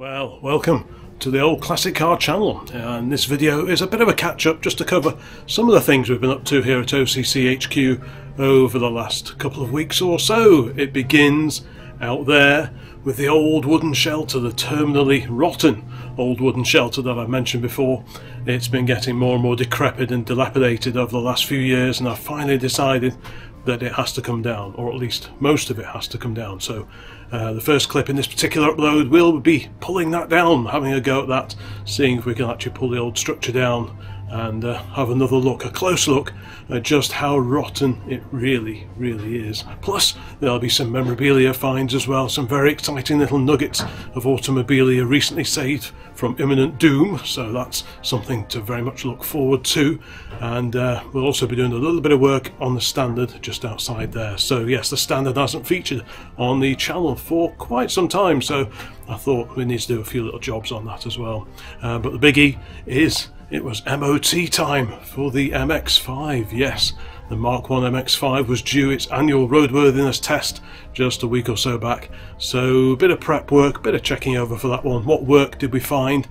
Well, welcome to the old classic car channel, and this video is a bit of a catch-up just to cover some of the things we've been up to here at OCC HQ over the last couple of weeks or so. It begins out there with the old wooden shelter, the terminally rotten old wooden shelter that I mentioned before. It's been getting more and more decrepit and dilapidated over the last few years, and I've finally decided that it has to come down, or at least most of it has to come down. So the first clip in this particular upload will be pulling that down, having a go at that, seeing if we can actually pull the old structure down and have another look, a close look at just how rotten it really is. Plus there'll be some memorabilia finds as well, some very exciting little nuggets of automobilia recently saved from imminent doom, so that's something to very much look forward to. And we'll also be doing a little bit of work on the Standard just outside there. So yes, the Standard hasn't featured on the channel for quite some time, so I thought we need to do a few little jobs on that as well. But the biggie is it was MOT time for the MX-5. Yes, the Mark 1 MX-5 was due its annual roadworthiness test just a week or so back. So a bit of prep work, a bit of checking over for that one. What work did we find?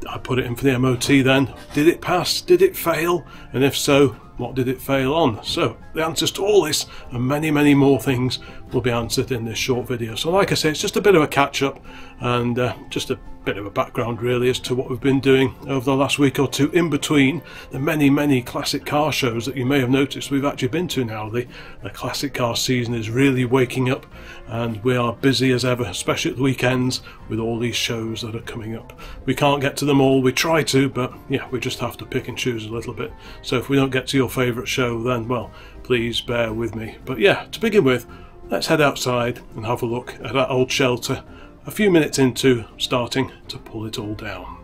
I put it in for the MOT then. Did it pass? Did it fail? And if so, what did it fail on? So the answers to all this and many more things will be answered in this short video. So like I say, it's just a bit of a catch-up and just a bit of a background really as to what we've been doing over the last week or two in between the many classic car shows that you may have noticed we've actually been to now. The classic car season is really waking up, and we are busy as ever, especially at the weekends, with all these shows that are coming up. We can't get to them all, we try to, but yeah, we just have to pick and choose a little bit. So if we don't get to your favourite show, then well, please bear with me. But yeah, to begin with, let's head outside and have a look at that old shelter a few minutes into starting to pull it all down.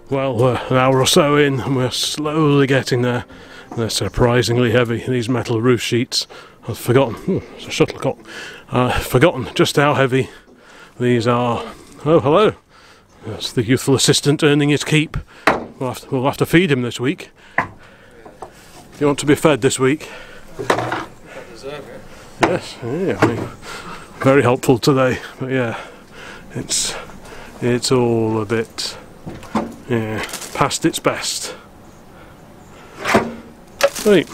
Well, we're an hour or so in and we're slowly getting there. They're surprisingly heavy, these metal roof sheets. I've forgotten, it's a shuttlecock. I've forgotten just how heavy these are. Oh, hello. That's the youthful assistant earning his keep. We'll have to feed him this week. You want to be fed this week? I deserve it. Yes, yeah, I mean, very helpful today, but yeah, it's all a bit, yeah, past its best. Right,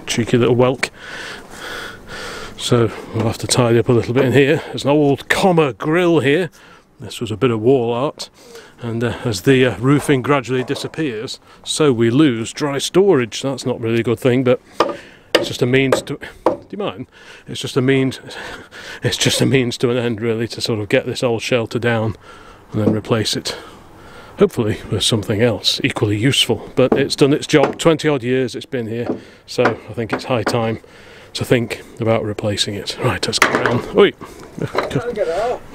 cheeky little whelk. So we'll have to tidy up a little bit in here. There's an old comma grill here. This was a bit of wall art, and as the roofing gradually disappears, so we lose dry storage. That's not really a good thing, but it's just a means to. Do you mind? It's just a means. It's just a means to an end, really, to sort of get this old shelter down and then replace it, hopefully with something else equally useful. But it's done its job. 20 odd years it's been here, so I think it's high time to think about replacing it. Right, let's go around. Oi.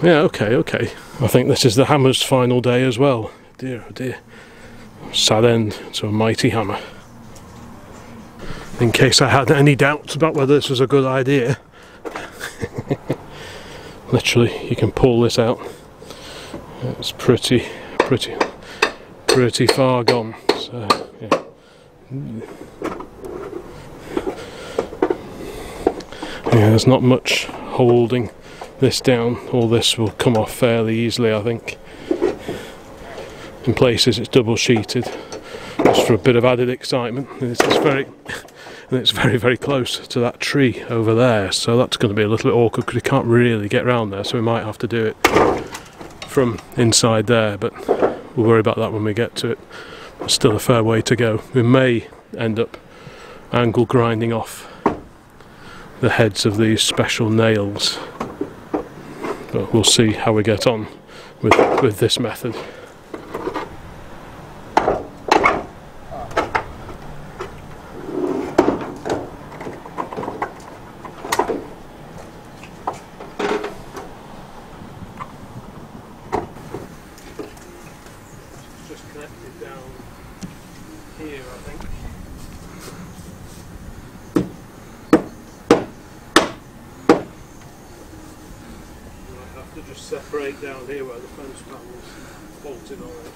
Yeah, okay. I think this is the hammer's final day as well. Dear, oh dear. Sad end to a mighty hammer. In case I had any doubts about whether this was a good idea. Literally, you can pull this out. It's pretty far gone. So, yeah. Yeah, there's not much holding this down. All this will come off fairly easily, I think. In places it's double sheeted, just for a bit of added excitement. And it's very close to that tree over there, so that's going to be a little bit awkward because we can't really get around there, so we might have to do it from inside there, but we'll worry about that when we get to it. There's still a fair way to go. We may end up angle grinding off the heads of these special nails, but we'll see how we get on with this method. Just connected down here, I think. Have to just separate down here where the fence panel's bolted on it.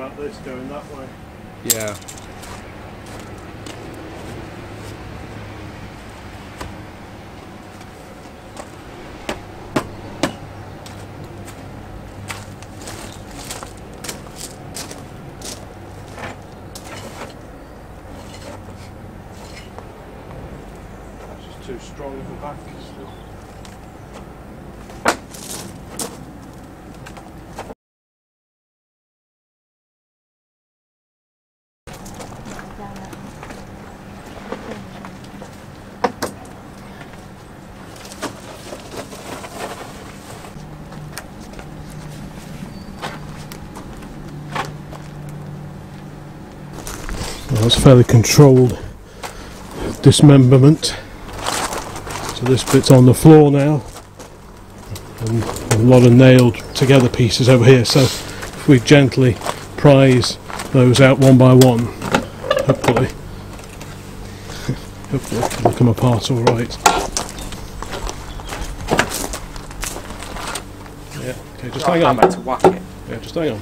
about this going that way. Yeah. Too strong at the back still. Well, it's fairly controlled dismemberment. So this bit's on the floor now, and a lot of nailed together pieces over here, so if we gently prise those out one by one, hopefully they'll come apart alright. Yeah, okay, just hang on. To whack it. Yeah, just hang on.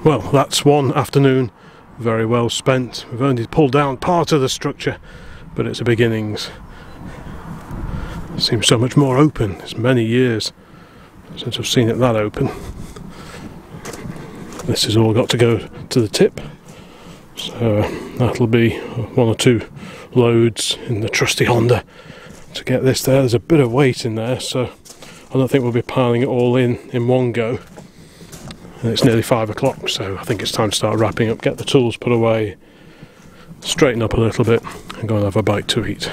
Well, that's one afternoon very well spent. We've only pulled down part of the structure, but it's a beginnings. It seems so much more open. It's many years since I've seen it that open. This has all got to go to the tip, so that'll be one or two loads in the trusty Honda to get this there. There's a bit of weight in there, so I don't think we'll be piling it all in one go. And it's nearly 5 o'clock, so I think it's time to start wrapping up, get the tools put away, straighten up a little bit, and go and have a bite to eat.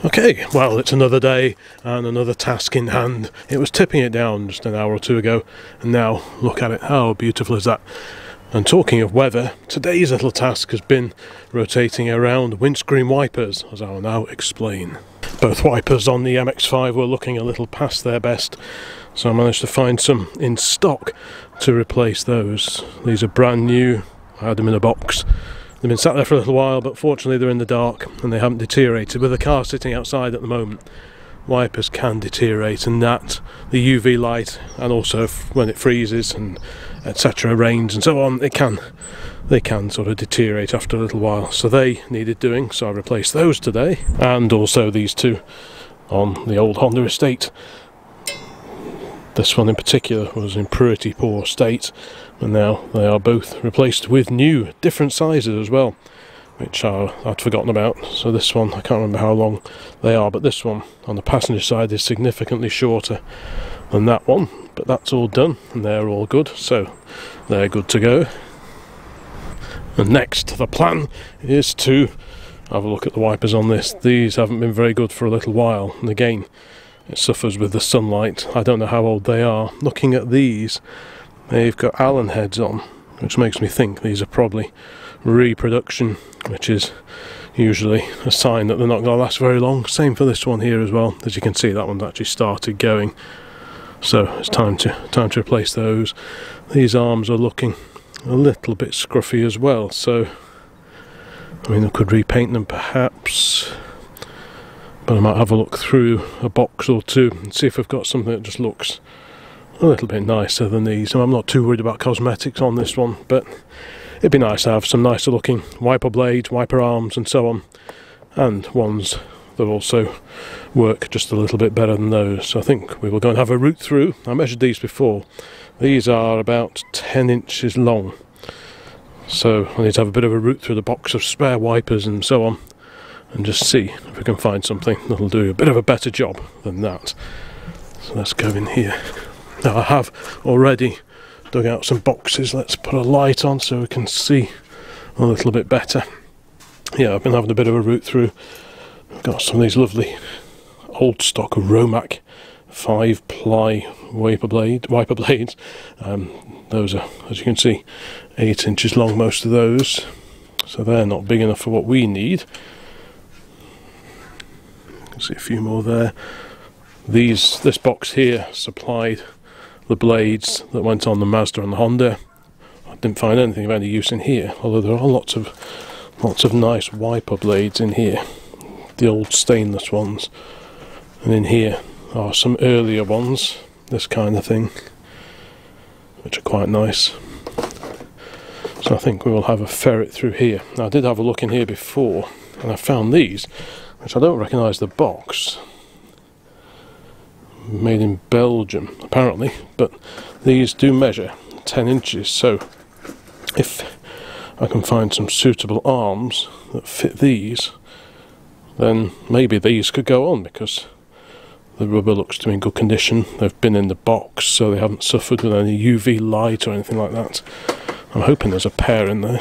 Okay, well, it's another day and another task in hand. It was tipping it down just an hour or two ago, and now look at it. How beautiful is that? And talking of weather, today's little task has been rotating around windscreen wipers, as I will now explain. Both wipers on the MX-5 were looking a little past their best, so I managed to find some in stock to replace those. These are brand new. I had them in a box. They've been sat there for a little while, but fortunately they're in the dark and they haven't deteriorated. With the car sitting outside at the moment, wipers can deteriorate, and that, the UV light, and also when it freezes and etc., rains and so on, they can sort of deteriorate after a little while. So they needed doing, so I replaced those today, and also these two on the old Honda estate. This one in particular was in pretty poor state, and now they are both replaced with new, different sizes as well, which I'd forgotten about. So this one, I can't remember how long they are, but this one on the passenger side is significantly shorter than that one, but that's all done and they're all good, so they're good to go. And next, the plan is to have a look at the wipers on this. These haven't been very good for a little while, and again, it suffers with the sunlight. I don't know how old they are. Looking at these, they've got Allen heads on, which makes me think these are probably reproduction, which is usually a sign that they're not going to last very long. Same for this one here as well. As you can see, that one's actually started going, so it's time to replace those. These arms are looking a little bit scruffy as well, so I mean I could repaint them perhaps, but I might have a look through a box or two and see if I've got something that just looks a little bit nicer than these. And I'm not too worried about cosmetics on this one, but it'd be nice to have some nicer looking wiper blades, wiper arms and so on, and ones that also work just a little bit better than those. So I think we will go and have a route through. I measured these before. These are about 10 inches long, so I need to have a bit of a route through the box of spare wipers and so on, and just see if we can find something that'll do a bit of a better job than that. So let's go in here. Now I have already dug out some boxes. Let's put a light on so we can see a little bit better. Yeah, I've been having a bit of a route through. I've got some of these lovely old stock Romac 5-ply wiper blades. Those are, as you can see, 8 inches long, most of those, so they're not big enough for what we need. You can see a few more there. This box here supplied the blades that went on the Mazda and the Honda. I didn't find anything of any use in here, although there are lots of nice wiper blades in here, the old stainless ones, and in here are some earlier ones, this kind of thing, which are quite nice. So I think we will have a ferret through here. Now, I did have a look in here before, and I found these, which I don't recognise the box. Made in Belgium, apparently, but these do measure 10 inches, so if I can find some suitable arms that fit these, then maybe these could go on, because the rubber looks to be in good condition. They've been in the box, so they haven't suffered with any UV light or anything like that. I'm hoping there's a pair in there.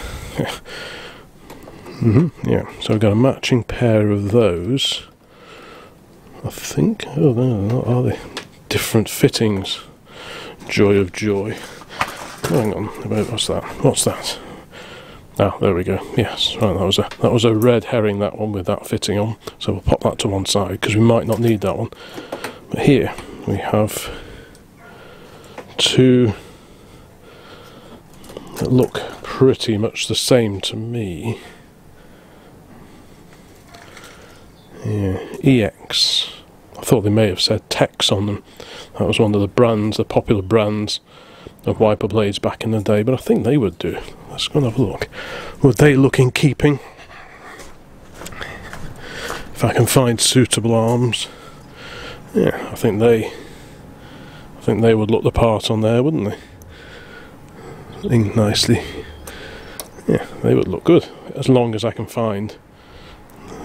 Yeah, so I've got a matching pair of those, I think. Oh, no, are they? Different fittings. Joy of joy. Hang on, what's that? What's that? Ah, there we go. Yes, right, that was a red herring, that one, with that fitting on. So we'll pop that to one side, because we might not need that one. But here we have two that look pretty much the same to me. Yeah, EX. I thought they may have said Tex on them. That was one of the brands, the popular brands of wiper blades back in the day, but I think they would do. Let's go and have a look. Would they look in keeping? If I can find suitable arms. Yeah, I think they would look the part on there, wouldn't they? Nicely. Yeah, they would look good, as long as I can find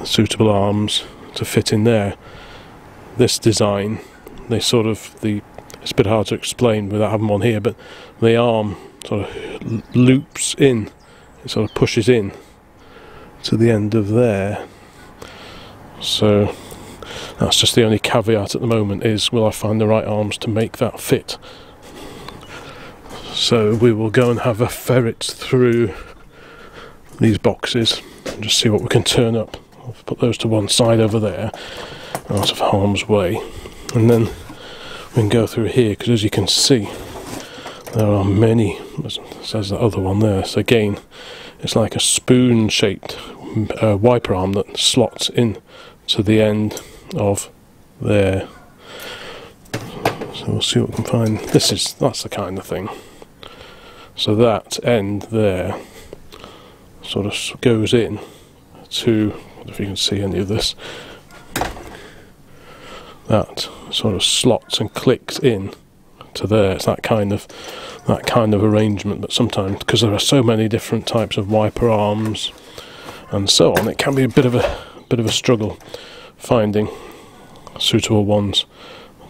suitable arms to fit in there. This design, it's a bit hard to explain without having one here, but the arm sort of loops in, it sort of pushes in to the end of there. So that's just the only caveat at the moment, is will I find the right arms to make that fit. So we will go and have a ferret through these boxes and just see what we can turn up. I'll put those to one side over there, out of harm's way, and then we can go through here, because as you can see, there are many, as says the other one there. So again, it's like a spoon shaped wiper arm that slots in to the end of there. So we'll see what we can find. That's the kind of thing. So that end there sort of goes in to, I don't know if you can see any of this, that sort of slots and clicks in to there. It's that kind of arrangement. But sometimes, because there are so many different types of wiper arms and so on, it can be a bit of a struggle finding suitable ones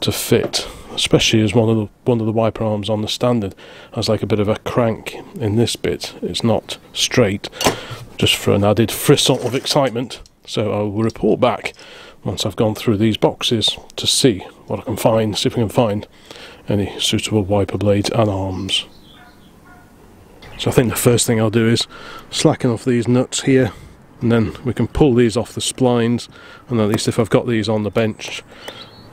to fit, especially as one of the wiper arms on the standard has like a bit of a crank in this bit. It's not straight, just for an added frisson of excitement. So I will report back once I've gone through these boxes to see what I can find, see if I can find any suitable wiper blades and arms. So I think the first thing I'll do is slacken off these nuts here, and then we can pull these off the splines, and at least if I've got these on the bench,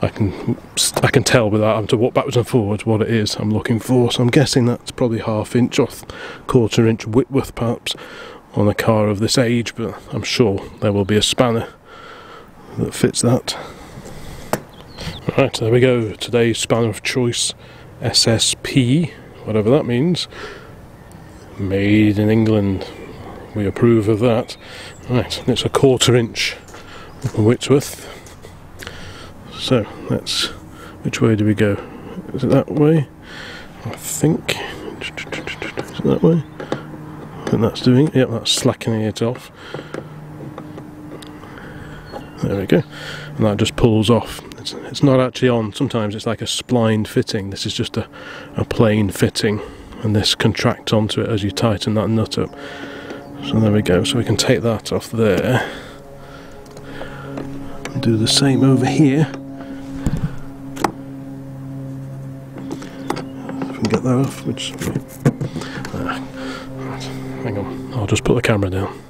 I can tell without having to walk backwards and forwards what it is I'm looking for. So I'm guessing that's probably 1/2 inch or 1/4 inch width perhaps on a car of this age, but I'm sure there will be a spanner that fits that. Right, there we go. Today's spanner of choice, SSP, whatever that means. Made in England. We approve of that. Right, it's a 1/4 inch width. So that's, which way do we go? Is it that way? I think. Is it that way? And that's doing it. Yep, that's slackening it off. There we go. And that just pulls off. It's not actually on. Sometimes it's like a splined fitting. This is just a plain fitting, and this contracts onto it as you tighten that nut up. So there we go. So we can take that off there and do the same over here. get that off, which... right, hang on, I'll just put the camera down.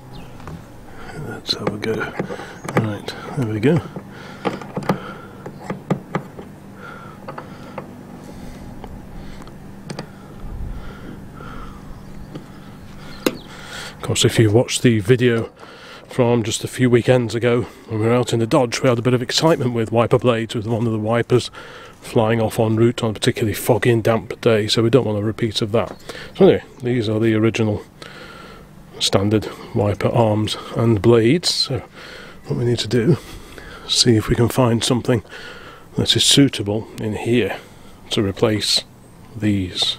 Let's have a go. Right, there we go. Of course, if you watched the video from just a few weekends ago when we were out in the Dodge, we had a bit of excitement with wiper blades, with one of the wipers flying off en route on a particularly foggy and damp day, so we don't want a repeat of that. So anyway, these are the original standard wiper arms and blades. So what we need to do is see if we can find something that is suitable in here to replace these.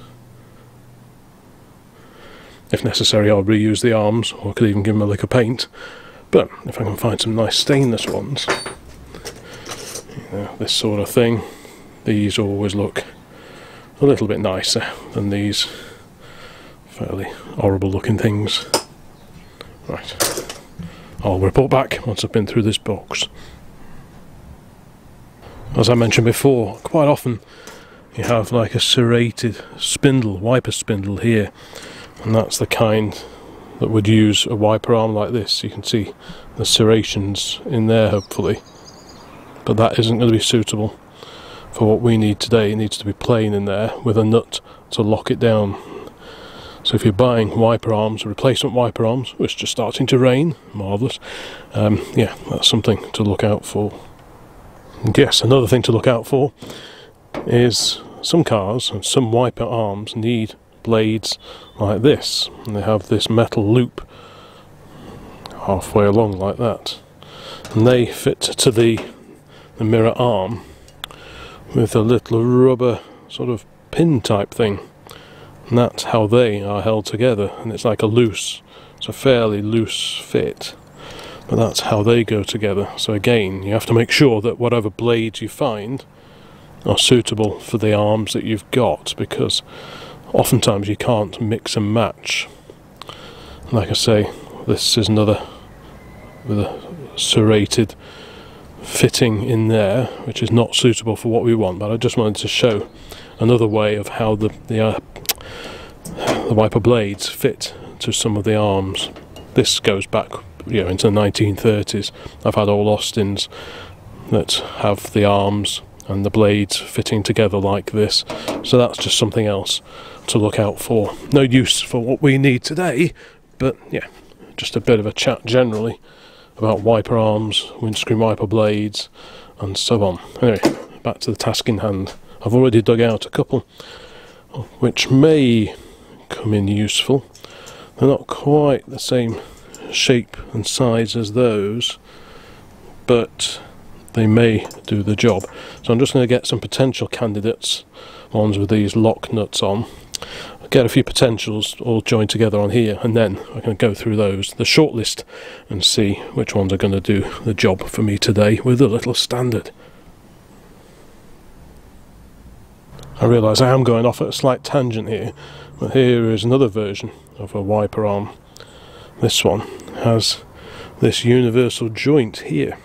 If necessary, I'll reuse the arms, or I could even give them a lick of paint. But if I can find some nice stainless ones, you know, this sort of thing, these always look a little bit nicer than these fairly horrible looking things. Right, I'll report back once I've been through this box. As I mentioned before, quite often you have like a serrated spindle, wiper spindle here, and that's the kind that would use a wiper arm like this. You can see the serrations in there, hopefully, but that isn't going to be suitable for what we need today. It needs to be plain in there with a nut to lock it down. So if you're buying wiper arms, replacement wiper arms, which is just starting to rain, marvellous, yeah, that's something to look out for. And yes, another thing to look out for is some cars and some wiper arms need blades like this, and they have this metal loop halfway along like that, and they fit to the mirror arm with a little rubber sort of pin type thing, and that's how they are held together. And it's like it's a fairly loose fit, but that's how they go together. So again, you have to make sure that whatever blades you find are suitable for the arms that you've got, because oftentimes you can't mix and match. Like I say, this is another with a serrated fitting in there, which is not suitable for what we want, but I just wanted to show another way of how the wiper blades fit to some of the arms. This goes back, you know, into the 1930s. I've had old Austins that have the arms and the blades fitting together like this, so that's just something else to look out for. No use for what we need today, but yeah, just a bit of a chat generally about wiper arms, windscreen wiper blades, and so on. Anyway, back to the task in hand. I've already dug out a couple which may come in useful. They're not quite the same shape and size as those, but they may do the job. So I'm just going to get some potential candidates, ones with these lock nuts on. I'll get a few potentials all joined together on here, and then I'm going to go through those, the shortlist, and see which ones are going to do the job for me today with a little standard. I realise I am going off at a slight tangent here, but here is another version of a wiper arm. This one has this universal joint here,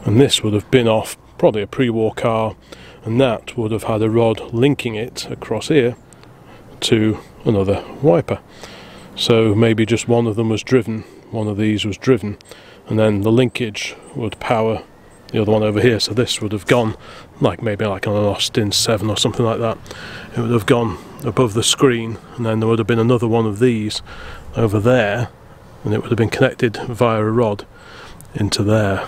and this would have been off probably a pre-war car, and that would have had a rod linking it across here to another wiper. So maybe just one of them was driven, one of these was driven, and then the linkage would power the other one over here. So this would have gone like maybe like on an Austin 7 or something like that. It would have gone above the screen, and then there would have been another one of these over there, and it would have been connected via a rod into there.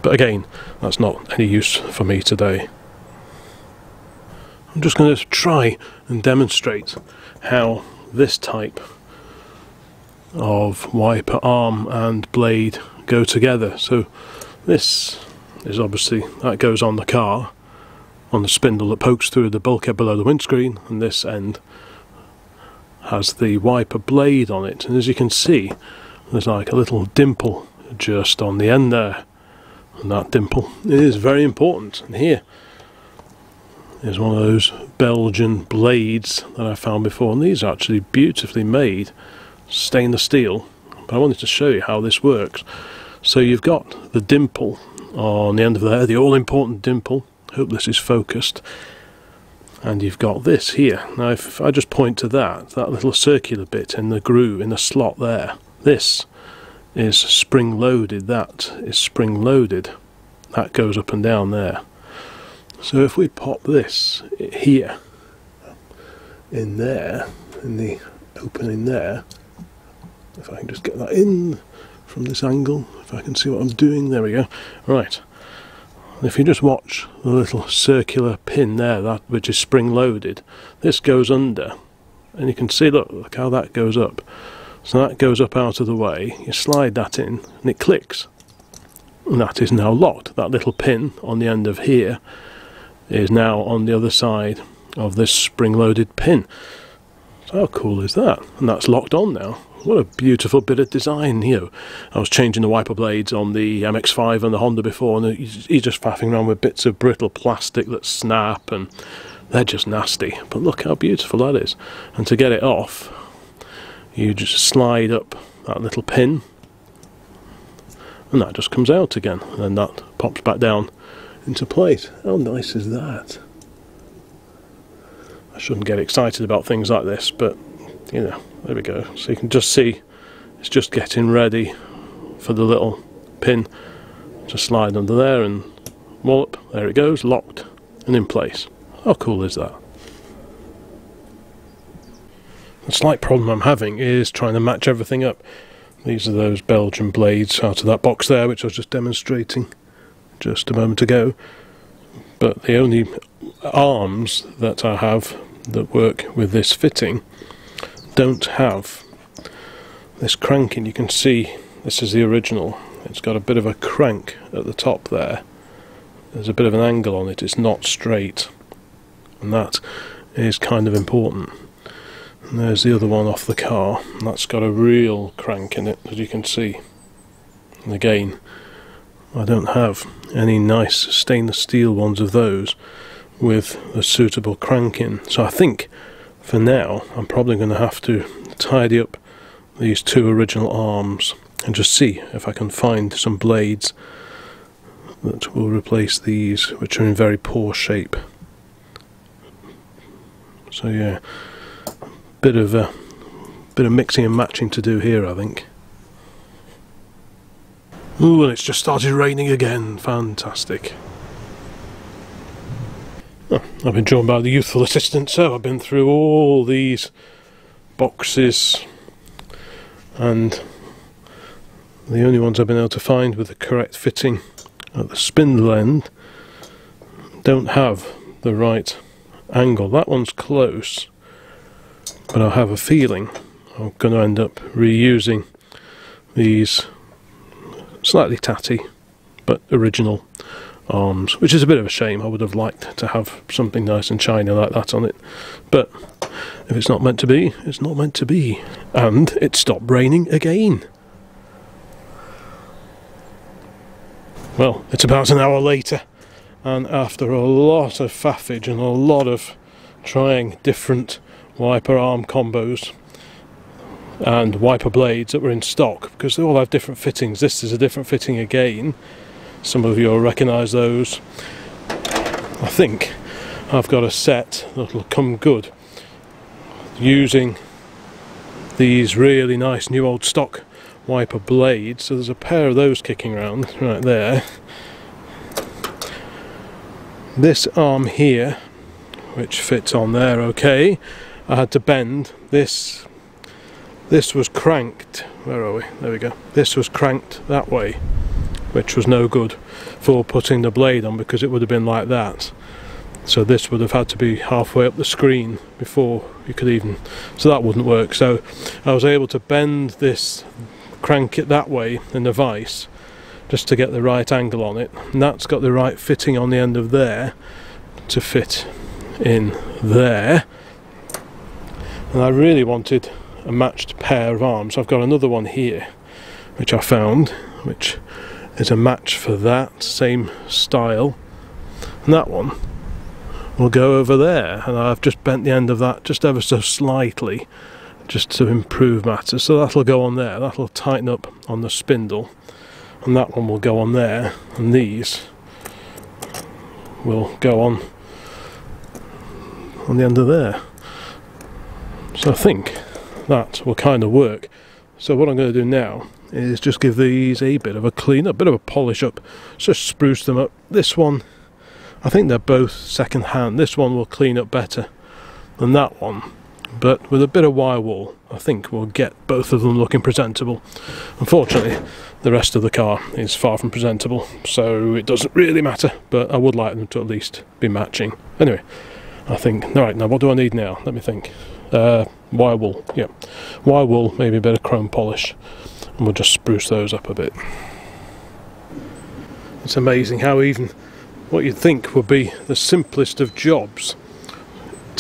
But again, that's not any use for me today. I'm just going to try and demonstrate how this type of wiper arm and blade go together. So this is obviously, that goes on the car, on the spindle that pokes through the bulkhead below the windscreen, and this end has the wiper blade on it. And as you can see, there's like a little dimple just on the end there, and that dimple is very important. And here is one of those Belgian blades that I found before, and these are actually beautifully made, stainless steel. But I wanted to show you how this works. So you've got the dimple on the end of there, the all-important dimple. Hope this is focused. and you've got this here. Now if I just point to that little circular bit in the groove, in the slot there, this is spring loaded, that is spring loaded, that goes up and down there. So if we pop this here, in there, in the opening there, if I can just get that in from this angle, if I can see what I'm doing, there we go. Right, if you just watch the little circular pin there, that which is spring loaded, this goes under, and you can see, look how that goes up. So that goes up out of the way, you slide that in, and it clicks. And that is now locked. That little pin on the end of here is now on the other side of this spring-loaded pin. So how cool is that? And that's locked on now. What a beautiful bit of design, you know. I was changing the wiper blades on the MX-5 and the Honda before, and he's just faffing around with bits of brittle plastic that snap, and they're just nasty. But look how beautiful that is. And to get it off, you just slide up that little pin, and that just comes out again, and then that pops back down into place. How nice is that? I shouldn't get excited about things like this, but you know, there we go. So you can just see it's just getting ready for the little pin to slide under there, and wallop, there it goes, locked and in place. How cool is that? The slight problem I'm having is trying to match everything up. These are those Belgian blades out of that box there, which I was just demonstrating just a moment ago. But the only arms that I have that work with this fitting don't have this cranking. You can see this is the original. It's got a bit of a crank at the top there. There's a bit of an angle on it, it's not straight. And that is kind of important. And there's the other one off the car, and that's got a real crank in it, as you can see. And again, I don't have any nice stainless steel ones of those with a suitable crank in. So I think for now I'm probably going to have to tidy up these two original arms and just see if I can find some blades that will replace these, which are in very poor shape. So yeah, bit of mixing and matching to do here, I think. Ooh, and it's just started raining again. Fantastic. Oh, I've been joined by the youthful assistant, so I've been through all these boxes, and the only ones I've been able to find with the correct fitting at the spindle end don't have the right angle. That one's close, but I have a feeling I'm going to end up reusing these slightly tatty but original arms, which is a bit of a shame. I would have liked to have something nice and shiny like that on it, but if it's not meant to be, it's not meant to be. And it stopped raining again. Well, it's about an hour later, and after a lot of faffage and a lot of trying different wiper arm combos and wiper blades that were in stock, because they all have different fittings. This is a different fitting again. Some of you will recognise those. I think I've got a set that will come good using these really nice new old stock wiper blades. So there's a pair of those kicking around right there. This arm here, which fits on there okay, I had to bend. This was cranked, where are we? There we go. This was cranked that way, which was no good for putting the blade on, because it would have been like that. So this would have had to be halfway up the screen before you could even, so that wouldn't work. So I was able to bend this, crank it that way in the vise, just to get the right angle on it, and that's got the right fitting on the end of there to fit in there. And I really wanted a matched pair of arms. I've got another one here which I found, which is a match for that same style, and that one will go over there, and I've just bent the end of that just ever so slightly just to improve matters. So that'll go on there, that'll tighten up on the spindle, and that one will go on there, and these will go on on the end of there. So I think that will kind of work. So what I'm going to do now is just give these a bit of a clean up, a bit of a polish up, just spruce them up. This one, I think they're both second hand. This one will clean up better than that one, but with a bit of wire wool I think we'll get both of them looking presentable. Unfortunately the rest of the car is far from presentable, so it doesn't really matter, but I would like them to at least be matching. Anyway, I think, alright, now what do I need now? Let me think. Wire wool, yeah. Wire wool, maybe a bit of chrome polish, and we'll just spruce those up a bit. It's amazing how even what you'd think would be the simplest of jobs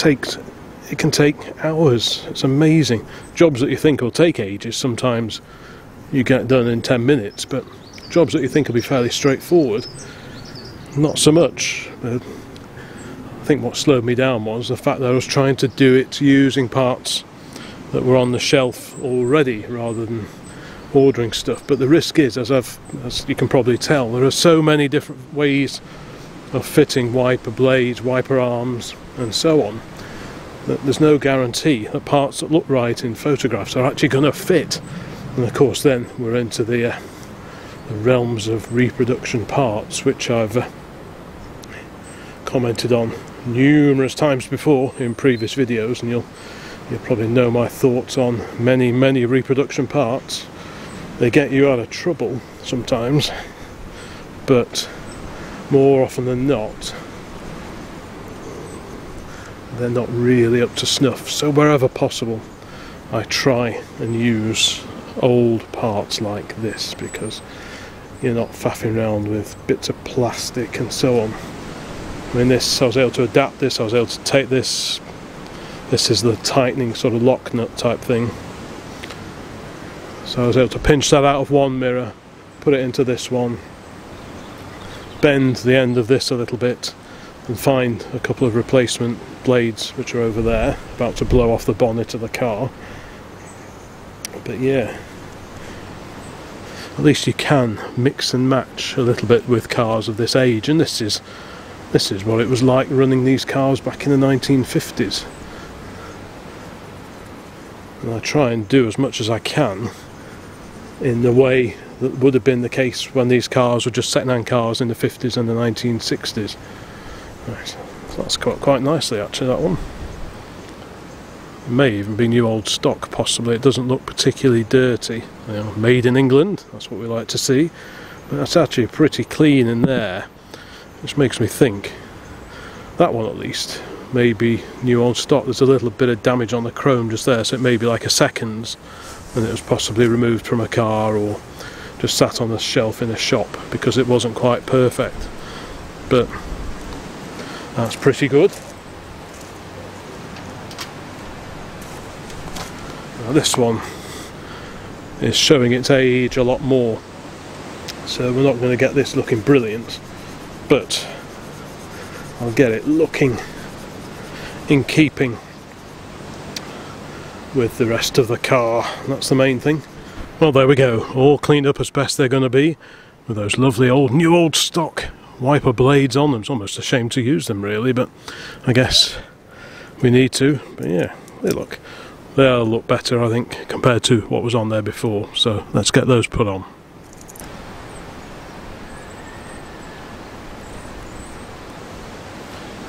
it can take hours. It's amazing. Jobs that you think will take ages, sometimes you get done in 10 minutes, but jobs that you think will be fairly straightforward, not so much. But I think what slowed me down was the fact that I was trying to do it using parts that were on the shelf already rather than ordering stuff. But the risk is, as you can probably tell, there are so many different ways of fitting wiper blades, wiper arms and so on, that there's no guarantee that parts that look right in photographs are actually going to fit. And of course then we're into the realms of reproduction parts, which I've commented on numerous times before in previous videos, and you'll probably know my thoughts on many reproduction parts. They get you out of trouble sometimes, but more often than not they're not really up to snuff. So wherever possible I try and use old parts like this, because you're not faffing around with bits of plastic and so on. I mean, this, I was able to adapt this, I was able to take this is the tightening sort of lock nut type thing, so I was able to pinch that out of one mirror, put it into this one, bend the end of this a little bit and find a couple of replacement blades which are over there, about to blow off the bonnet of the car. But yeah, at least you can mix and match a little bit with cars of this age, and this is what it was like running these cars back in the 1950s. And I try and do as much as I can in the way that would have been the case when these cars were just second-hand cars in the 50s and the 1960s. Right, so that's quite nicely actually, that one. It may even be new old stock, possibly. It doesn't look particularly dirty. You know, made in England, that's what we like to see. But that's actually pretty clean in there, which makes me think that one at least may be new old stock. There's a little bit of damage on the chrome just there, so it may be like a seconds, and it was possibly removed from a car or just sat on a shelf in a shop because it wasn't quite perfect. But that's pretty good. Now this one is showing its age a lot more, so we're not going to get this looking brilliant, but I'll get it looking in keeping with the rest of the car. That's the main thing. Well, there we go, all cleaned up as best they're going to be, with those lovely new old stock wiper blades on them. It's almost a shame to use them really, but I guess we need to. But yeah, they'll look better I think compared to what was on there before, so let's get those put on.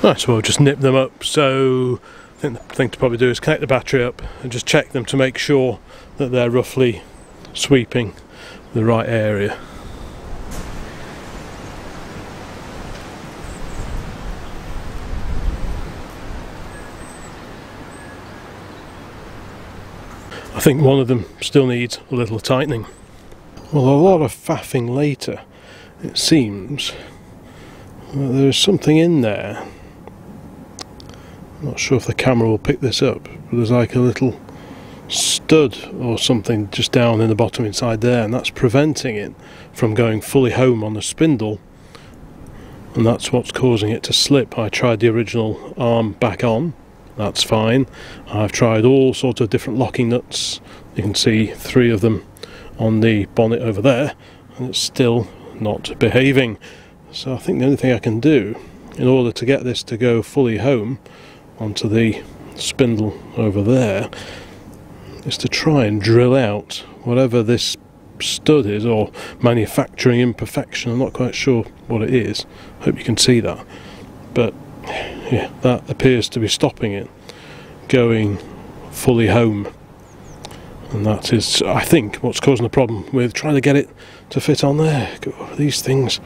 Right, so we'll just nip them up. So I think the thing to probably do is connect the battery up and just check them to make sure that they're roughly sweeping the right area. I think one of them still needs a little tightening. Well, a lot of faffing later, it seems that there's something in there. I'm not sure if the camera will pick this up, but there's like a little stud or something just down in the bottom inside there, and that's preventing it from going fully home on the spindle, and that's what's causing it to slip. I tried the original arm back on, that's fine. I've tried all sorts of different locking nuts, you can see 3 of them on the bonnet over there, and it's still not behaving. So I think the only thing I can do in order to get this to go fully home onto the spindle over there is to try and drill out whatever this stud is, or manufacturing imperfection. I'm not quite sure what it is. Hope you can see that. But yeah, that appears to be stopping it going fully home. And that is, I think, what's causing the problem with trying to get it to fit on there. These things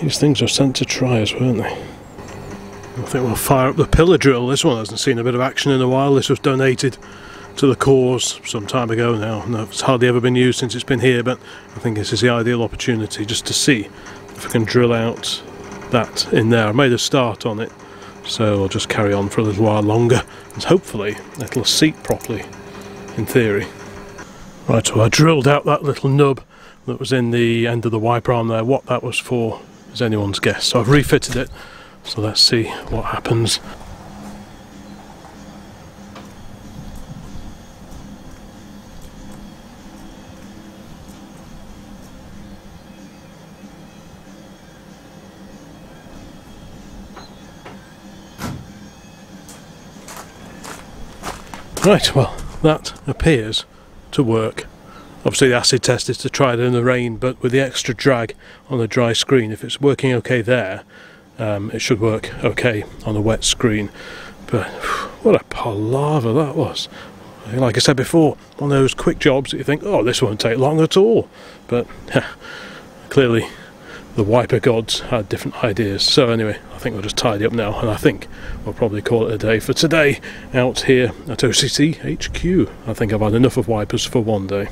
are sent to triers, weren't they? I think we'll fire up the pillar drill. This one hasn't seen a bit of action in a while. This was donated to the cause some time ago now. No, it's hardly ever been used since it's been here, but I think this is the ideal opportunity just to see if I can drill out that in there. I made a start on it, so I'll just carry on for a little while longer, and hopefully it'll seat properly, in theory. Right, so I drilled out that little nub that was in the end of the wiper arm there. What that was for is anyone's guess. So I've refitted it, so let's see what happens. Right, well, that appears to work. Obviously the acid test is to try it in the rain, but with the extra drag on the dry screen, if it's working okay there, it should work okay on a wet screen. But what a palaver that was. Like I said before, one of those quick jobs that you think, oh, this won't take long at all. But clearly the wiper gods had different ideas. So anyway, I think we'll just tidy up now, and I think we'll probably call it a day for today out here at OCC HQ. I think I've had enough of wipers for one day.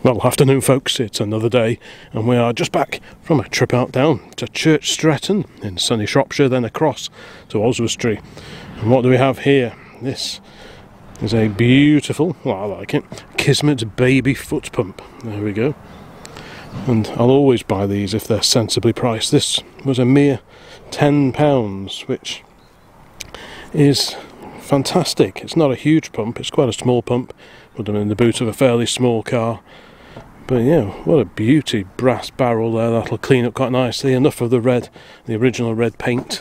Well, afternoon folks, it's another day, and we are just back from a trip out down to Church Stretton in sunny Shropshire, then across to Oswestry. And what do we have here? This is a beautiful, well, I like it, Kismet baby foot pump. There we go. And I'll always buy these if they're sensibly priced. This was a mere £10, which is fantastic. It's not a huge pump, it's quite a small pump. Put them in the boot of a fairly small car. But yeah, what a beauty, brass barrel there. That'll clean up quite nicely. Enough of the red, the original red paint.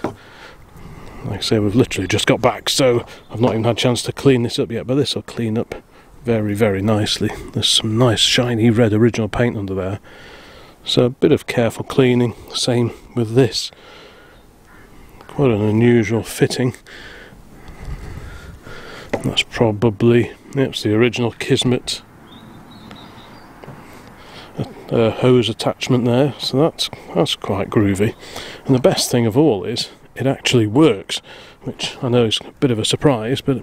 Like I say, we've literally just got back, so I've not even had a chance to clean this up yet, but this will clean up very, very nicely. There's some nice shiny red original paint under there, so a bit of careful cleaning. Same with this. Quite an unusual fitting. That's probably, it's the original Kismet hose attachment there, so that's quite groovy. And the best thing of all is it actually works, which I know is a bit of a surprise, but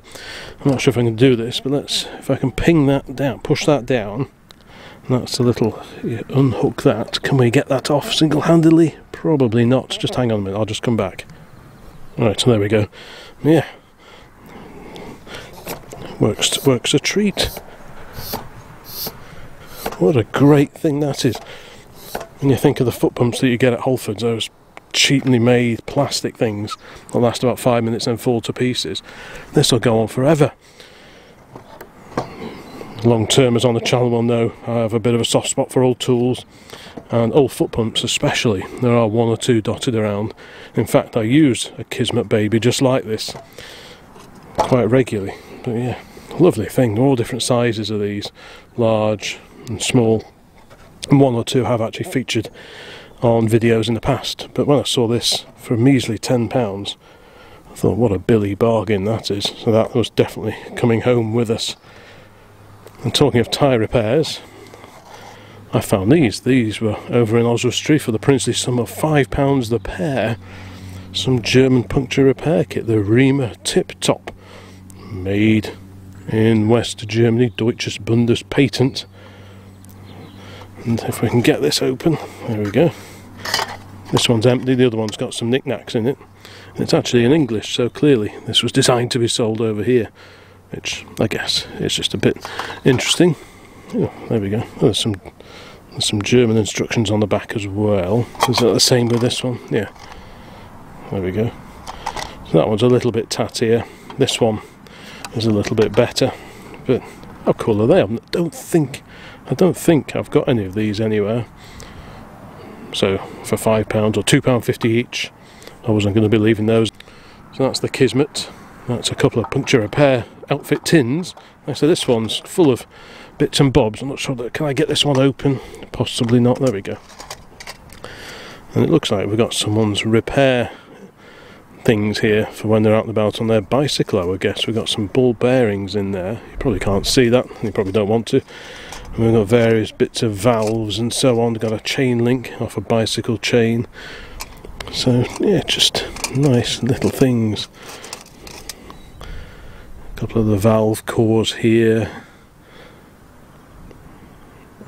I'm not sure if I can do this. But if I can ping that down, push that down, and that's a little, unhook that. Can we get that off single-handedly? Probably not. Just hang on a minute, I'll just come back. Right, so there we go. Yeah, works a treat. What a great thing that is. When you think of the foot pumps that you get at Halfords, those cheaply made plastic things that last about 5 minutes and fall to pieces, this will go on forever. Long-termers on the channel will know I have a bit of a soft spot for old tools, and old foot pumps especially. There are one or two dotted around. In fact, I use a Kismet baby just like this quite regularly. But yeah, lovely thing. All different sizes of these, large and small, and one or two have actually featured on videos in the past. But when I saw this for a measly £10, I thought, what a billy bargain that is. So that was definitely coming home with us. And talking of tyre repairs, I found these. These were over in Oswestry for the princely sum of £5 the pair. Some German puncture repair kit, the Riemer Tip Top, made in West Germany, Deutsches Bundespatent. And if we can get this open, there we go. This one's empty, the other one's got some knickknacks in it. And it's actually in English, so clearly this was designed to be sold over here, which I guess is just a bit interesting. Oh, there we go. Oh, there's some German instructions on the back as well. Is that the same with this one? Yeah. There we go. So that one's a little bit tattier. This one is a little bit better. But how cool are they? I don't think I've got any of these anywhere. So for £5 or £2.50 each, I wasn't going to be leaving those. So that's the Kismet. That's a couple of puncture repair outfit tins. So this one's full of bits and bobs. I'm not sure that, can I get this one open? Possibly not. There we go. And it looks like we've got someone's repair things here for when they're out and about on their bicycle, I would guess. We've got some ball bearings in there. You probably can't see that, you probably don't want to. And we've got various bits of valves and so on. We've got a chain link off a bicycle chain. So yeah, just nice little things. A couple of the valve cores here.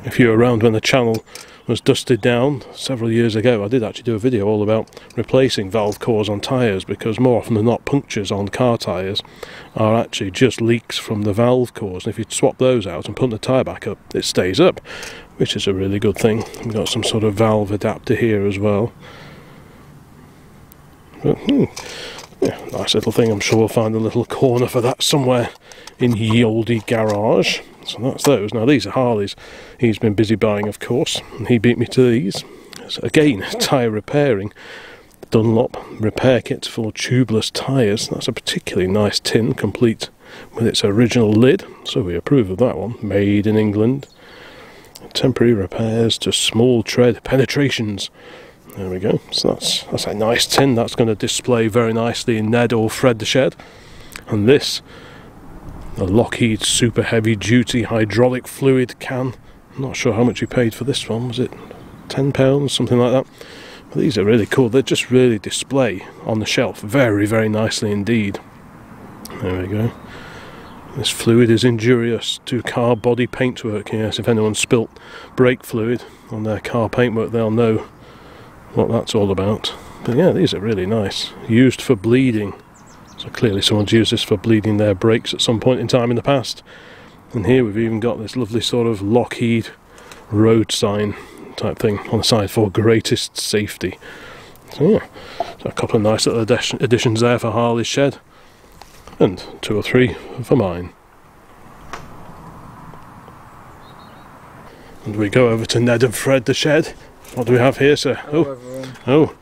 If you were around when the channel was dusted down several years ago, I did actually do a video all about replacing valve cores on tyres, because more often than not punctures on car tyres are actually just leaks from the valve cores, and if you swap those out and put the tyre back up, it stays up, which is a really good thing. We've got some sort of valve adapter here as well. But, yeah, nice little thing. I'm sure we'll find a little corner for that somewhere in ye olde garage. So that's those. Now these are Harley's. He's been busy buying, of course, and he beat me to these. So again, tyre repairing. Dunlop repair kit for tubeless tyres. That's a particularly nice tin, complete with its original lid. So we approve of that one. Made in England. Temporary repairs to small tread penetrations. There we go. So that's a nice tin. That's going to display very nicely in Ned or Fred the shed. And this, a Lockheed super heavy duty hydraulic fluid can. I'm not sure how much you paid for this one. Was it £10, something like that? But these are really cool. They just really display on the shelf very, very nicely indeed. There we go. This fluid is injurious to car body paintwork. Yes, if anyone spilt brake fluid on their car paintwork, they'll know what that's all about. But yeah, these are really nice. Used for bleeding. So clearly someone's used this for bleeding their brakes at some point in time in the past. And here we've even got this lovely sort of Lockheed road sign type thing on the side for greatest safety. So yeah, so a couple of nice little additions there for Harley's shed. And 2 or 3 for mine. And we go over to Ned and Fred the shed. What do we have here, sir? Oh,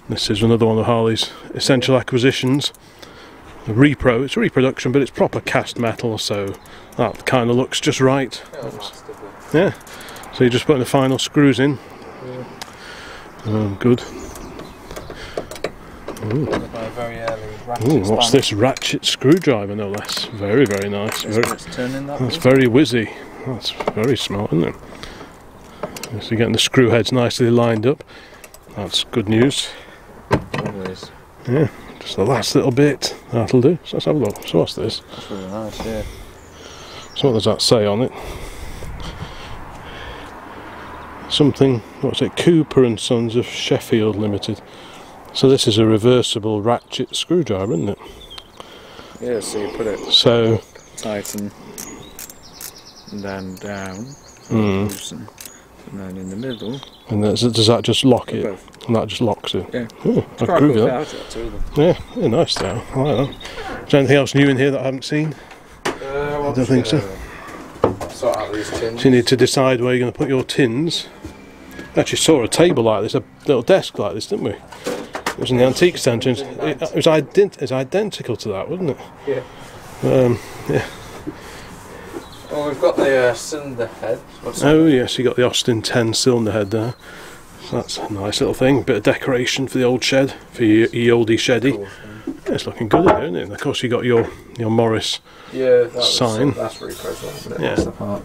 this is another one of Harley's essential acquisitions. The repro, it's a reproduction, but it's proper cast metal, so that kind of looks just right. Yeah, so you're just putting the final screws in. Good. Ooh, what's this? Ratchet screwdriver, no less. Very, very nice. That's very whizzy. That's very smart, isn't it? So you're getting the screw heads nicely lined up. That's good news. Always. Yeah, just the last little bit. That'll do. So let's have a look. So what's this? That's really nice, yeah. So what does that say on it? Something, what's it? Cooper and Sons of Sheffield Limited. So this is a reversible ratchet screwdriver, isn't it? Yeah, so you put it so tighten and then down, loosen, and then in the middle. And does that just lock it? Both. And that just locks it? Yeah. Oh, It's quite cool. Yeah, yeah, nice though. I like that. Is there anything else new in here that I haven't seen? I don't think so. Sort out these tins. So you need to decide where you're going to put your tins. We actually saw a table like this, a little desk like this, didn't we? It was in the antique centre. It was identical to that, wasn't it? Yeah. Yeah. Well, we've got the cylinder head. Oh yes, you got the Austin 10 cylinder head there. So that's a nice little thing. Bit of decoration for the old shed, for your oldie sheddy. Cool. Yeah, it's looking good in there, isn't it? And of course you got your Morris sign. That's really present. Yeah.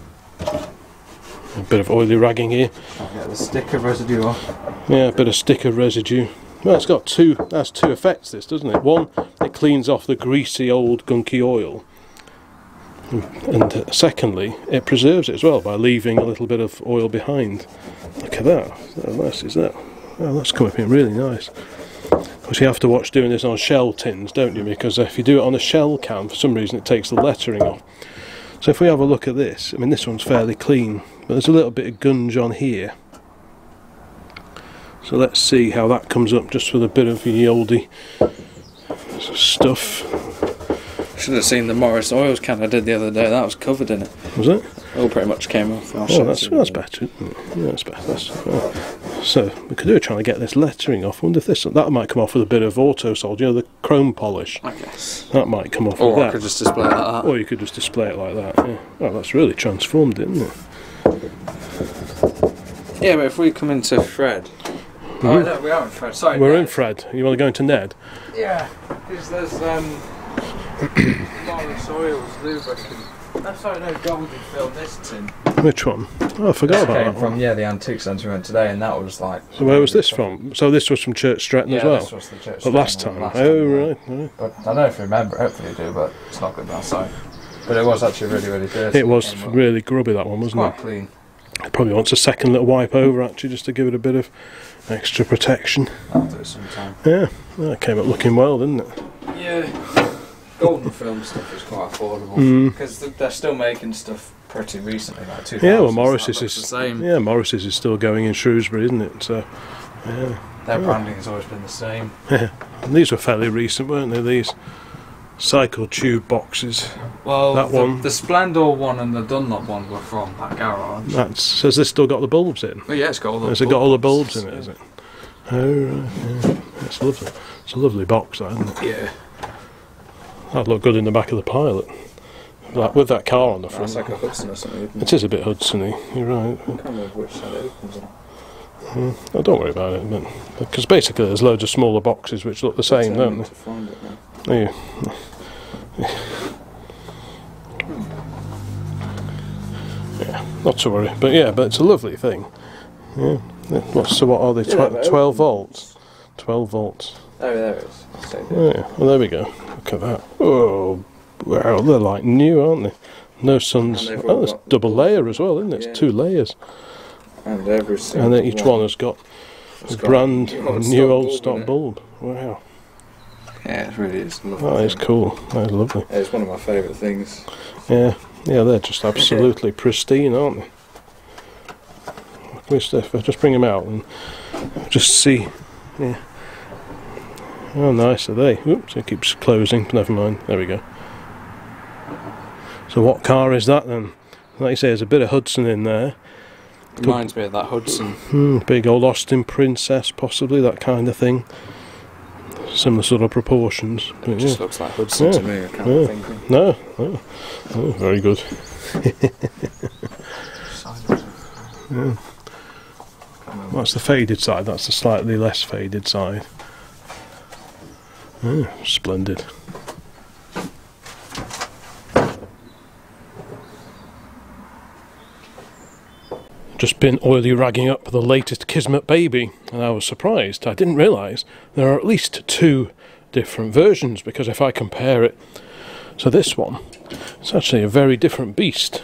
A bit of oily ragging here. I'll get the sticker residue off. Yeah, a bit of sticker residue. Well, it's got two effects, this, doesn't it? One, it cleans off the greasy old gunky oil. And secondly, it preserves it as well by leaving a little bit of oil behind. Look at that. How nice is that? Oh, that's coming in really nice. Of course, you have to watch doing this on shell tins, don't you? Because if you do it on a shell can, for some reason it takes the lettering off. So if we have a look at this, I mean, this one's fairly clean, but there's a little bit of gunge on here. So let's see how that comes up, just with a bit of the oldie stuff. Should have seen the Morris oils can I did the other day. That was covered in it. Was it? All pretty much came off. Oh, that's better, isn't it? Yeah, that's better. So we could do trying to get this lettering off. I wonder if that might come off with a bit of auto solid, you know, the chrome polish. I guess. That might come off Or with that. I could just display it like that. Or you could just display it like that, yeah. Oh, that's really transformed it, isn't it? Yeah, but if we come into Fred... Oh, no, we are in Fred, sorry. We're Ned. in Fred. You want to go into Ned? Yeah, because there's Morris Oil's lubricant. Oh, sorry, no, Goldie filled this tin. Which one? Oh, I forgot about that From, one. yeah, the antique centre we went today, and that was like... So where was this from? So this was from Church Stretton as well? Yeah, this was the Church But last time? Right. But I don't know if you remember, hopefully you do, but it's not good now, so... But it was actually really, really dirty. It was really grubby, that one, wasn't quite it? clean. It probably wants a second little wipe over, actually, just to give it a bit of extra protection. I'll do it sometime. Yeah, that came up looking well, didn't it? Yeah. Golden film stuff is quite affordable because they're still making stuff pretty recently, like 2000s. Yeah, well, Morris's the is same. Yeah, Morris's is still going in Shrewsbury, isn't it? So, yeah. Their branding has always been the same. Yeah, and these were fairly recent, weren't they? These cycle tube boxes. Well, that one, the Splendor one and the Dunlop one were from that garage. Has this still got the bulbs in? Oh yeah, it's got all the. Has it got all the bulbs in it? Is it? Oh, right. Yeah. It's lovely. It's a lovely box, that, isn't it? Yeah. That'd look good in the back of the Pilot, like with that car on the front. That's like a Hudson or something, isn't it? It is a bit Hudson-y, you're right. I can't remember which side it opens on. Oh, don't worry about it, because basically there's loads of smaller boxes which look the same, don't they? To find it now. Yeah. Yeah, not to worry, but yeah, but it's a lovely thing. Yeah. So what are they? 12 volts. 12 volts. Oh, there it is. Yeah. Well, there we go. Look at that. Oh, wow! They're like new, aren't they? No suns. Oh, it's double layer as well, isn't it? It's 2 layers. And every single And then each one has got a brand new old stock bulb. Wow. Yeah, it really is. That is cool. That is lovely. Yeah, it's one of my favourite things. Yeah, they're just absolutely pristine, aren't they? If I just bring them out and just see, yeah. How nice are they? Oops, it keeps closing. Never mind. There we go. So what car is that then? Like you say, there's a bit of Hudson in there. Reminds me of that Hudson. Big old Austin Princess, possibly, that kind of thing. Similar sort of proportions. But it just looks like Hudson to me, I can't think of. No. Oh, very good. Yeah. That's the faded side, that's the slightly less faded side. Oh, splendid. Just been oily ragging up the latest Kismet baby, and I was surprised. I didn't realise there are at least 2 different versions, because if I compare it to this one, it's actually a very different beast.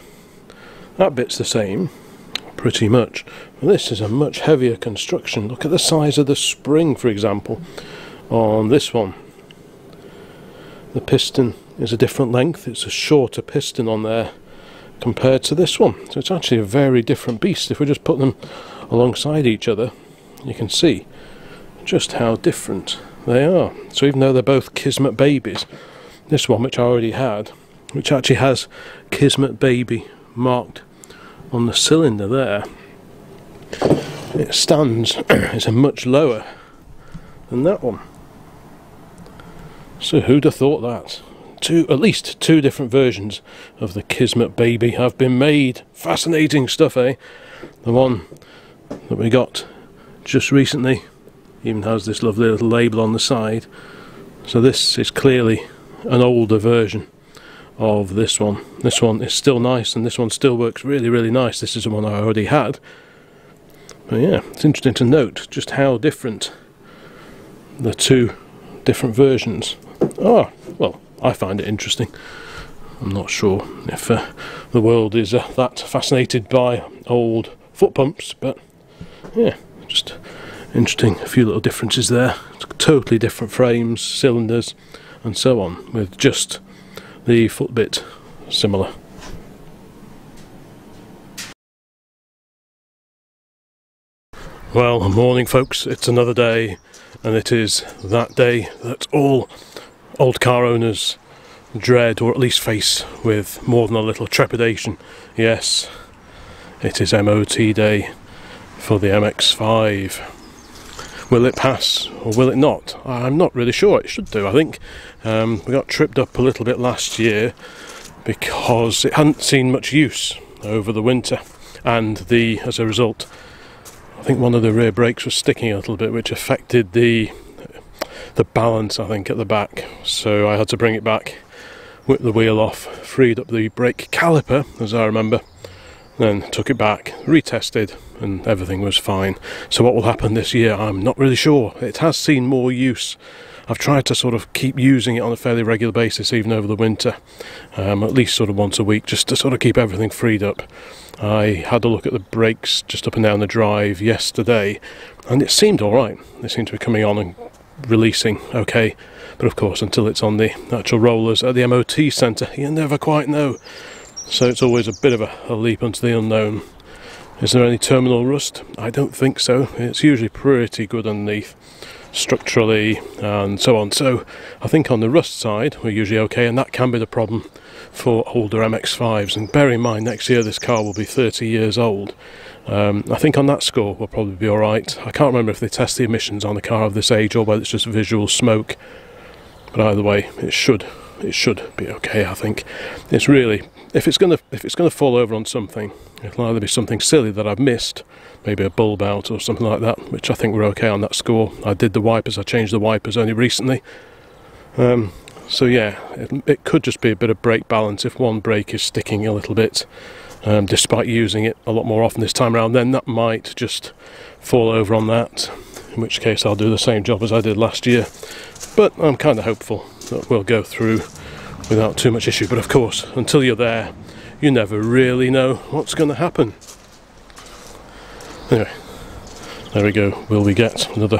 That bit's the same, pretty much, but this is a much heavier construction. Look at the size of the spring, for example, on this one. The piston is a different length, it's a shorter piston on there compared to this one, so it's actually a very different beast. If we just put them alongside each other, you can see just how different they are. So even though they're both Kismet babies, this one, which I already had, which actually has Kismet baby marked on the cylinder there, it stands is a much lower than that one. So who'd have thought that? At least 2 different versions of the Kismet baby have been made. Fascinating stuff, eh? The one that we got just recently even has this lovely little label on the side. So this is clearly an older version of this one. This one is still nice, and this one still works really, really nice. This is the one I already had. But yeah, it's interesting to note just how different the 2 different versions are. Well, I find it interesting. I'm not sure if the world is that fascinated by old foot pumps, but yeah, just interesting. A few little differences there. Totally different frames, cylinders, and so on, with just the foot bit similar. Well, morning folks, it's another day, and it is that day that all old car owners dread, or at least face with more than a little trepidation. Yes, it is MOT day, for the MX-5. Will it pass or will it not? I'm not really sure. It should do, I think. We got tripped up a little bit last year because it hadn't seen much use over the winter, and as a result, I think one of the rear brakes was sticking a little bit, which affected the balance, I think, at the back. So I had to bring it back, whip the wheel off, freed up the brake caliper, as I remember, then took it back, retested, and everything was fine. So what will happen this year, I'm not really sure. It has seen more use. I've tried to sort of keep using it on a fairly regular basis, even over the winter, at least sort of once a week, just to sort of keep everything freed up. I had a look at the brakes just up and down the drive yesterday, and it seemed alright. They seemed to be coming on and releasing okay, but of course until it's on the actual rollers at the MOT centre, you never quite know. So it's always a bit of a leap into the unknown. Is there any terminal rust? I don't think so. It's usually pretty good underneath, structurally and so on. So I think on the rust side we're usually okay, and that can be the problem for older MX-5s. And bear in mind, next year this car will be 30 years old. I think on that score we'll probably be alright. I can't remember if they test the emissions on a car of this age or whether it's just visual smoke, but either way it should be okay. I think it's really, if it's gonna fall over on something, it'll either be something silly that I've missed, maybe a bulb out or something like that, which I think we're okay on that score. I did the wipers, I changed the wipers only recently. So yeah, it could just be a bit of brake balance. If one brake is sticking a little bit, despite using it a lot more often this time around, then that might just fall over on that, in which case I'll do the same job as I did last year. But I'm kind of hopeful that we'll go through without too much issue. But of course, until you're there, you never really know what's going to happen. Anyway, there we go. Will we get another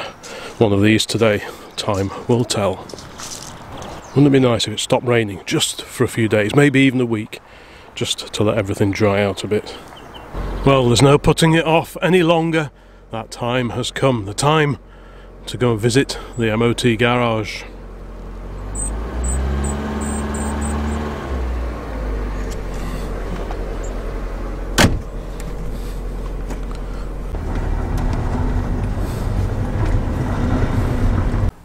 one of these today? Time will tell. Wouldn't it be nice if it stopped raining just for a few days, maybe even a week, just to let everything dry out a bit? Well, there's no putting it off any longer. That time has come. The time to go and visit the MOT garage.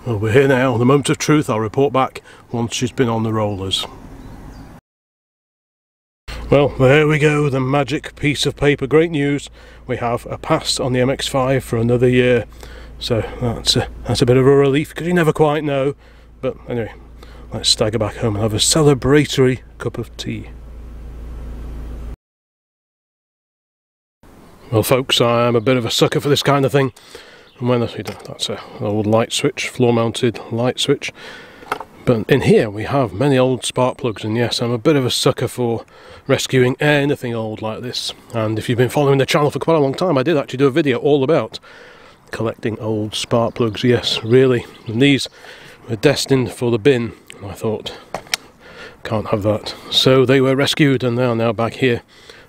Well, we're here now. The moment of truth. I'll report back once she's been on the rollers. Well, there we go, the magic piece of paper. Great news. We have a pass on the MX-5 for another year. So that's a bit of a relief, because you never quite know. But anyway, let's stagger back home and have a celebratory cup of tea. Well folks, I'm a bit of a sucker for this kind of thing. And when that's an old light switch, floor mounted light switch. But in here we have many old spark plugs, and yes, I'm a bit of a sucker for rescuing anything old like this. And if you've been following the channel for quite a long time, I did actually do a video all about collecting old spark plugs. Yes, really. And these were destined for the bin. And I thought, can't have that. So they were rescued and they are now back here.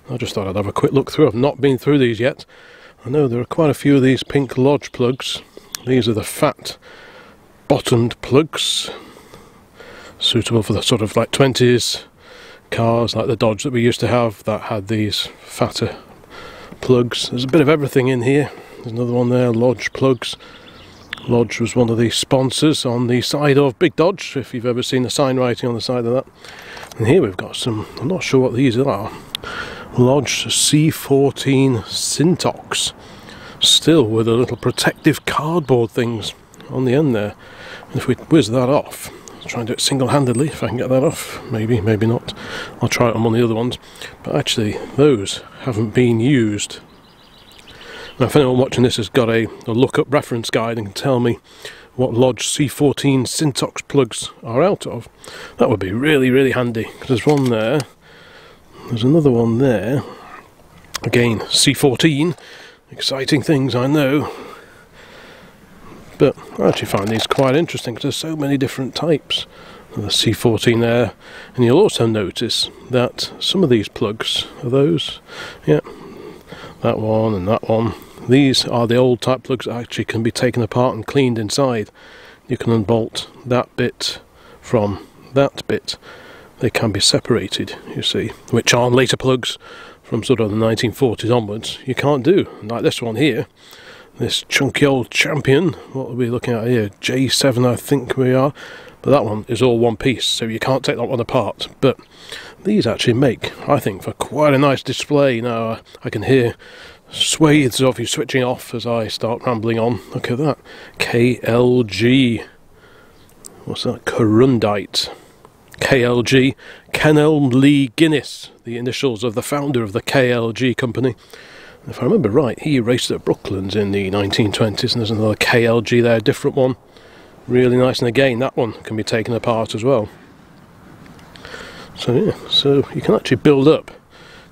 I just thought I'd have a quick look through. I've not been through these yet. I know there are quite a few of these pink Lodge plugs. These are the fat bottomed plugs, suitable for the sort of like 20s cars like the Dodge that we used to have that had these fatter plugs. There's a bit of everything in here. There's another one there, Lodge plugs. Lodge was one of the sponsors on the side of Big Dodge, if you've ever seen the sign writing on the side of that. And here we've got some, I'm not sure what these are, Lodge C14 Syntox, still with a little protective cardboard things on the end there. And if we whiz that off, I'll try and do it single-handedly if I can get that off. Maybe, maybe not. I'll try it on one of the other ones. But actually, those haven't been used. Now, if anyone watching this has got a look-up reference guide and can tell me what Lodge C14 Syntox plugs are out of, that would be really, really handy. Because there's one there. There's another one there. Again, C14. Exciting things, I know. But I actually find these quite interesting because there's so many different types. The C14 there. And you'll also notice that some of these plugs are those. Yeah, that one and that one. These are the old type plugs that actually can be taken apart and cleaned inside. You can unbolt that bit from that bit. They can be separated, you see, which on later plugs from sort of the 1940s onwards, you can't do. Like this one here, this chunky old Champion, what are we looking at here? J7 I think we are, but that one is all one piece, so you can't take that one apart. But these actually make, I think, for quite a nice display. Now I can hear swathes of you switching off as I start rambling on. Look at that, KLG, what's that, Corundite, KLG, Kenelm Lee Guinness, the initials of the founder of the KLG company. If I remember right, he raced at Brooklands in the 1920s, and there's another KLG there, a different one. Really nice, and again, that one can be taken apart as well. So yeah, so you can actually build up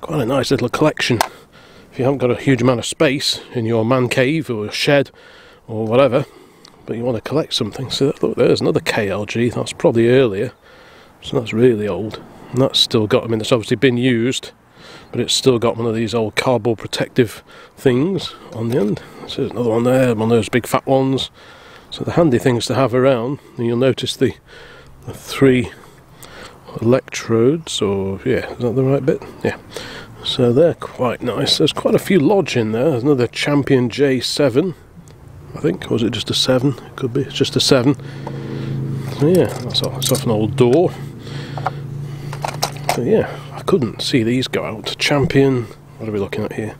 quite a nice little collection. If you haven't got a huge amount of space in your man cave or shed or whatever, but you want to collect something. So look, there's another KLG, that's probably earlier, so that's really old. And that's still got, I mean, it's obviously been used, but it's still got one of these old cardboard protective things on the end. So there's another one there, one of those big fat ones. So the handy things to have around, and you'll notice the 3 electrodes, or yeah, is that the right bit? Yeah. So they're quite nice. There's quite a few lodge in there. There's another Champion J7, I think, or was it just a 7? It could be, it's just a 7. So yeah, that's off an old door. So yeah, I couldn't see these go out. Champion, what are we looking at here?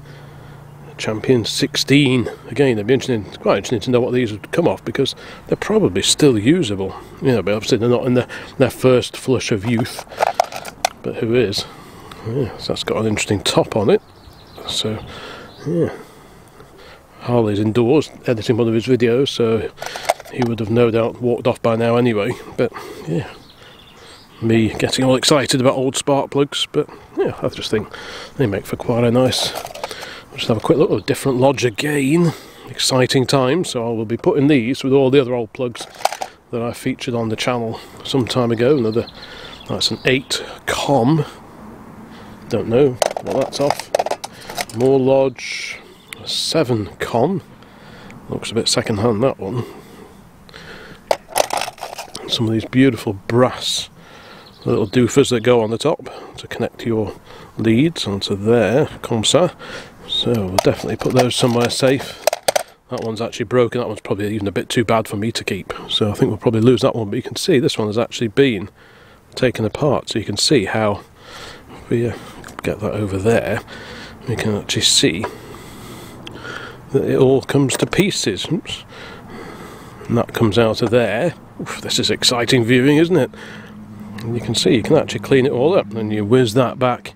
Champion 16. Again, it'd be interesting, it's quite interesting to know what these would come off, because they're probably still usable. You know, but obviously they're not in their first flush of youth. But who is? Yeah, so that's got an interesting top on it. So yeah, Harley's indoors editing one of his videos, so he would have no doubt walked off by now anyway. But yeah, me getting all excited about old spark plugs. But yeah, I just think they make for quite a nice. I'll just have a quick look at a different lodge again. Exciting times. So I will be putting these with all the other old plugs that I featured on the channel some time ago. Another, that's an 8 com. Don't know what that's off. More lodge, a 7 com. Looks a bit second hand, that one. Some of these beautiful brass little doofers that go on the top to connect your leads onto there, comme ça. So we'll definitely put those somewhere safe. That one's actually broken. That one's probably even a bit too bad for me to keep, so I think we'll probably lose that one. But you can see this one has actually been taken apart, so you can see how, if we get that over there, we can actually see that it all comes to pieces. Oops. And that comes out of there. Oof, this is exciting viewing, isn't it? And you can see you can actually clean it all up, and you whiz that back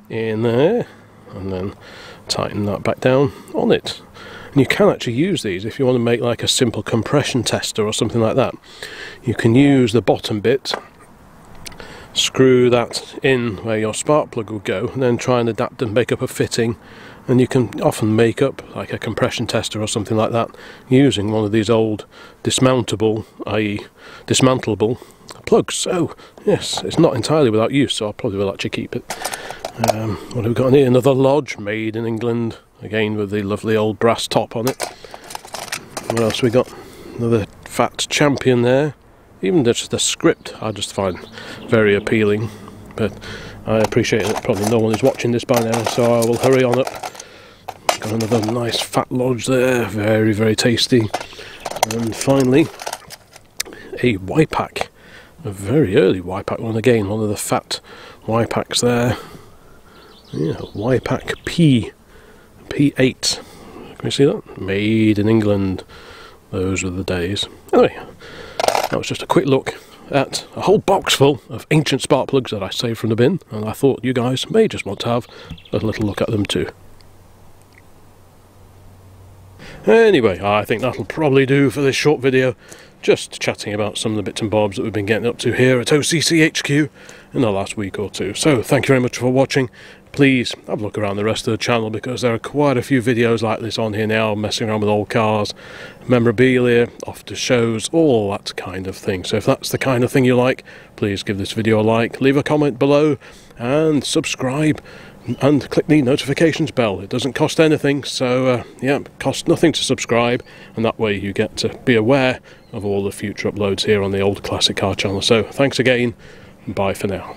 in there, and then tighten that back down on it. And you can actually use these if you want to make like a simple compression tester or something like that. You can use the bottom bit, screw that in where your spark plug will go, and then try and adapt and make up a fitting. And you can often make up like a compression tester or something like that using one of these old dismountable, i.e. dismantleable plugs. So yes, it's not entirely without use, so I probably will actually keep it. What have we got in here? Another lodge, made in England, again with the lovely old brass top on it. What else have we got? Another fat Champion there. Even just the script I just find very appealing, but I appreciate that probably no one is watching this by now, so I will hurry on up. Got another nice fat lodge there, very, very tasty. And finally, a Y-Pack, a very early Y-Pack one again, one of the fat Y-Packs there. Yeah, Y-Pack P8. Can you see that? Made in England. Those were the days. Anyway, that was just a quick look at a whole box full of ancient spark plugs that I saved from the bin, and I thought you guys may just want to have a little look at them too. Anyway, I think that'll probably do for this short video, just chatting about some of the bits and bobs that we've been getting up to here at OCC HQ in the last week or two. So thank you very much for watching. Please have a look around the rest of the channel, because there are quite a few videos like this on here now, messing around with old cars, memorabilia, off to shows, all that kind of thing. So if that's the kind of thing you like, please give this video a like, leave a comment below, and subscribe, and click the notifications bell. It doesn't cost anything, so yeah, it costs nothing to subscribe, and that way you get to be aware of all the future uploads here on the Old Classic Car channel. So thanks again, and bye for now.